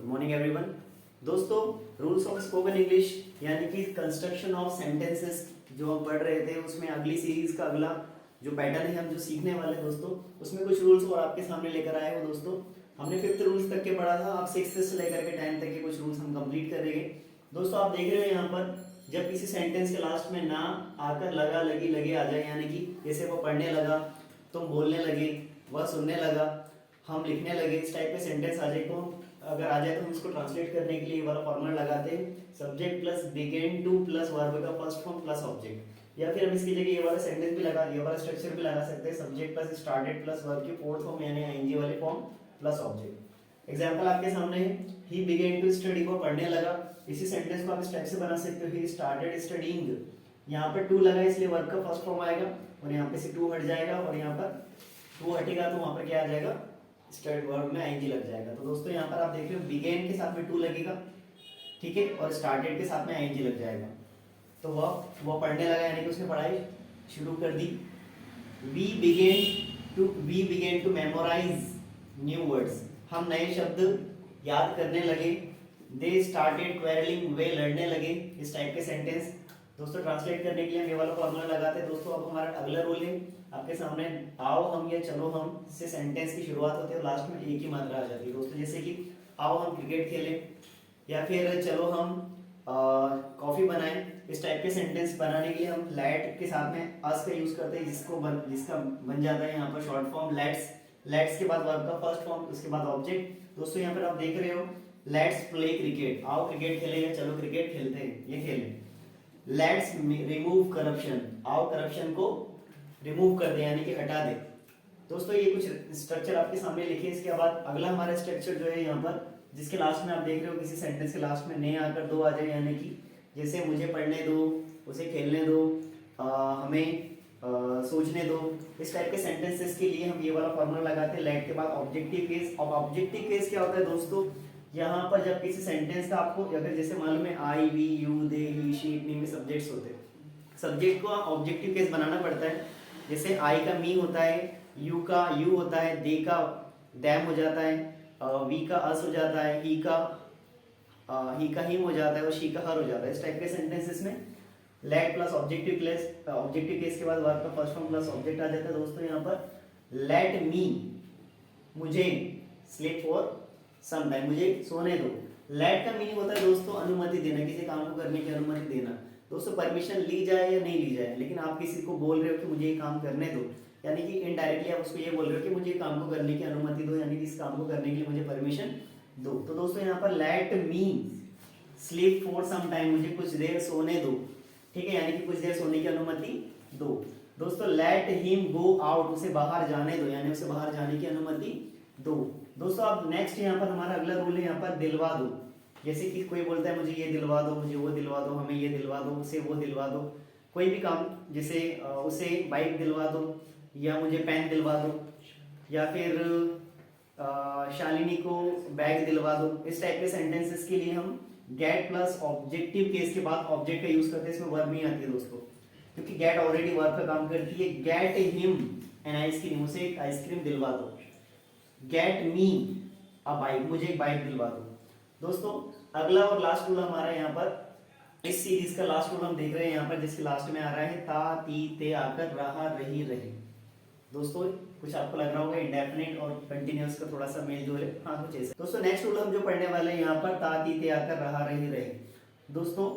Good morning everyone. दोस्तों, rules of spoken English यानी कि कंस्ट्रक्शन ऑफ सेंटेंसेस जो हम पढ़ रहे थे, उसमें अगली सीरीज का अगला जो पैटर्न है हम जो सीखने वाले हैं दोस्तों, उसमें कुछ रूल्स और आपके सामने लेकर आए हो। दोस्तों, हमने 5th रूल्स तक के पढ़ा था, अब 6th से लेकर के 10th तक के कुछ रूल्स हम कंप्लीट करेंगे। दोस्तों, आप देख रहे हो यहाँ पर जब किसी सेंटेंस के लास्ट में ना आकर लगा लगी लगे आ जाए, यानी कि जैसे वो पढ़ने लगा, तुम बोलने लगे, वह सुनने लगा, हम लिखने लगे, इस टाइप के सेंटेंस आ जाए, तो अगर आ जाए तो हम इसको ट्रांसलेट करने के लिए ये वाला फॉर्मूला लगाते हैं, subject plus begin to plus verb का फर्स्ट फॉर्म प्लस ऑब्जेक्ट। या फिर हम इसकी जगह ये वाला सेंटेंस भी लगा, ये वाला स्ट्रक्चर भी लगा सकते हैं, subject plus started plus verb की फोर्थ फॉर्म यानी आईएनजी वाले फॉर्म प्लस ऑब्जेक्ट। एग्जांपल आपके सामने है, ही बिगेन टू स्टडी, वो पढ़ने लगा। इसी सेंटेंस को आप इस टाइप से बना सकते हो, ही स्टार्टेड स्टडीइंग, यहाँ पर टू लगा इसलिए वर्ब का फर्स्ट फॉर्म आएगा और यहाँ पे से टू हट जाएगा और यहाँ पर टू हटेगा तो वहां पर क्या आ जाएगा, स्टार्ट वर्ब में आईएनजी लग जाएगा। तो दोस्तों यहाँ पर आप देख रहे हो बिगेन के साथ में टू लगेगा, ठीक है, और स्टार्टेड के साथ में आईएनजी लग जाएगा। तो वो पढ़ने लगा यानी कि उसने पढ़ाई शुरू कर दी। We begin to memorise new words, हम नए शब्द याद करने लगे। दे स्टार्टेड क्वेरलिंग, वे लड़ने लगे। इस टाइप के सेंटेंस दोस्तों ट्रांसलेट करने के लिए हम ये वाला फॉर्मूला लगाते हैं। दोस्तों, अब हमारा अगला रूल है आपके सामने, आओ हम या चलो हम से सेंटेंस की शुरुआत होती है और लास्ट में एक ही मात्रा आ जाती है। दोस्तों, जैसे कि आओ हम क्रिकेट खेलें, या फिर चलो हम कॉफी बनाएं। इस टाइप के सेंटेंस बनाने के लिए हम लेट के साथ में अस का यूज करते हैं, जिसका बन जाता है यहाँ पर शॉर्ट फॉर्म लेट्स। लेट्स के बाद वर्ब का फर्स्ट फॉर्म, उसके बाद ऑब्जेक्ट। दोस्तों, यहाँ पर आप देख रहे हो लेट्स प्ले क्रिकेट, आओ क्रिकेट खेलें या चलो क्रिकेट खेलते हैं, ये खेलें। लेट्स रिमूव करप्शन, आओ करप्शन को रिमूव कर दे यानी कि हटा दे। दोस्तों, ये कुछ स्ट्रक्चर आपके सामने लिखे। इसके बाद अगला हमारा स्ट्रक्चर जो है यहाँ पर, जिसके लास्ट में आप देख रहे हो किसी सेंटेंस के लास्ट में ने आकर दो आ जाए, यानी कि जैसे मुझे पढ़ने दो, उसे खेलने दो, हमें सोचने दो। इस टाइप के सेंटेंसेस के लिए हम ये वाला फॉर्मूला लगाते हैं, लेट के बाद ऑब्जेक्टिव केस। अब ऑब्जेक्टिव केस क्या होता है दोस्तों, यहाँ पर जब किसी सेंटेंस का आपको अगर जैसे मालूम है I we you they he she it me में सब्जेक्ट्स होते हैं, सब्जेक्ट को ऑब्जेक्टिव केस बनाना पड़ता है। जैसे आई का मी होता है, यू का यू होता है, दे का दैम हो जाता है, वी का अस हो जाता है, ही का हिम हो जाता है और शी का हर हो जाता है। इस टाइप के सेंटेंसेस में लेट प्लस ऑब्जेक्टिव केस के बाद वर्ब का फर्स्ट फॉर्म प्लस ऑब्जेक्ट आ जाता है। दोस्तों, यहाँ पर लेट मी, मुझे, स्लीप फॉर सम टाइम, मुझे सोने दो। लेट का मीनिंग होता है दोस्तों अनुमति देना, किसी काम को करने की अनुमति देना। दोस्तों, परमिशन ली जाए या नहीं ली जाए, लेकिन आप किसी को बोल रहे हो कि मुझे ये काम करने दो, यानी कि इनडायरेक्टली आप उसको ये बोल रहे हो कि मुझे काम को करने की अनुमति दो, यानी कि इस काम को करने के लिए मुझे परमिशन दो। तो दोस्तों, यहाँ पर let me sleep for some time, मुझे कुछ देर सोने दो, ठीक है, यानी कि कुछ देर सोने की अनुमति दो। दोस्तों, लेट हिम गो आउट, उसे बाहर जाने दो, यानी उसे बाहर जाने की अनुमति दो। दोस्तों, अब नेक्स्ट यहाँ पर हमारा अगला रूल है यहाँ पर दिलवा दो। जैसे कि कोई बोलता है मुझे ये दिलवा दो, मुझे वो दिलवा दो, हमें ये दिलवा दो, उसे वो दिलवा दो, कोई भी काम, जैसे उसे बाइक दिलवा दो, या मुझे पेन दिलवा दो, या फिर शालिनी को बैग दिलवा दो। इस टाइप के सेंटेंसेस के लिए हम गेट प्लस ऑब्जेक्टिव केस के बाद ऑब्जेक्ट का यूज करते हैं। इसमें वर्ब नहीं आती है दोस्तों, क्योंकि गेट ऑलरेडी वर्ब का काम करती है। गेट हिम एन आइसक्रीम, उसे एक आइसक्रीम दिलवा दो। गेट मी अ बाइक, मुझे एक बाइक दिलवा दो। दोस्तों, अगला और लास्ट रूल हमारा यहाँ पर इस सीरीज का लास्ट रूल हम देख रहे हैं यहाँ पर, जिसके लास्ट में आ रहा है ता ती ते आकर रहा रही रहे। दोस्तों, कुछ आपको लग रहा होगा इंडेफिनिट और कंटिन्यूअस का थोड़ा सा मेल जोल है, हाँ कुछ ऐसे। दोस्तों, नेक्स्ट रूल हम जो पढ़ने वाले हैं यहाँ पर ता ती ते आकर रहा रही रहे। दोस्तों,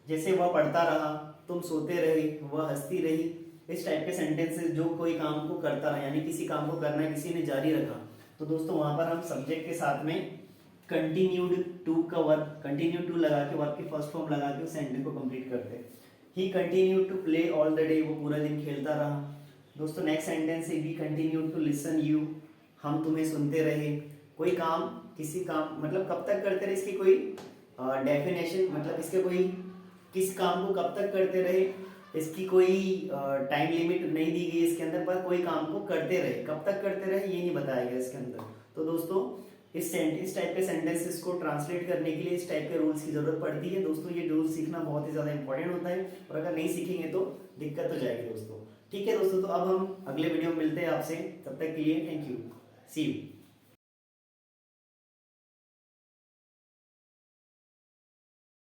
जैसे वह पढ़ता रहा, तुम सोते रहे, वह हंसती रही। इस टाइप के सेंटेंसेस जो कोई काम को करता रहा, यानी किसी काम को करना है, किसी ने जारी रखा, तो दोस्तों वहां पर हम सब्जेक्ट के साथ में कंटिन्यूड टू का वर्ब, कंटिन्यू टू लगा के वर्ब की फर्स्ट फॉर्म लगा के उस सेंटेंस को कंप्लीट करते हैं। He continued to play all the day, वो पूरा दिन खेलता रहा। दोस्तों, नेक्स्ट सेंटेंस है we continued to listen you, हम तुम्हें सुनते रहे। कोई काम, किसी काम मतलब कब तक करते रहे, इसकी कोई डेफिनेशन, मतलब इसके कोई किस काम को कब तक करते रहे, इसकी कोई टाइम लिमिट नहीं दी गई इसके अंदर, पर कोई काम को करते रहे, कब तक करते रहे ये नहीं बताया गया इसके अंदर। तो दोस्तों, इस टाइप के सेंटेंसेस को ट्रांसलेट करने के लिए इस टाइप के रूल्स की जरूरत पड़ती है। दोस्तों, ये रूल्स सीखना बहुत ही ज्यादा इंपॉर्टेंट होता है, और अगर नहीं सीखेंगे तो दिक्कत हो जाएगी दोस्तों। ठीक है दोस्तों, तो अब हम अगले वीडियो में मिलते हैं आपसे, तब तक के लिए थैंक यू, सी यू।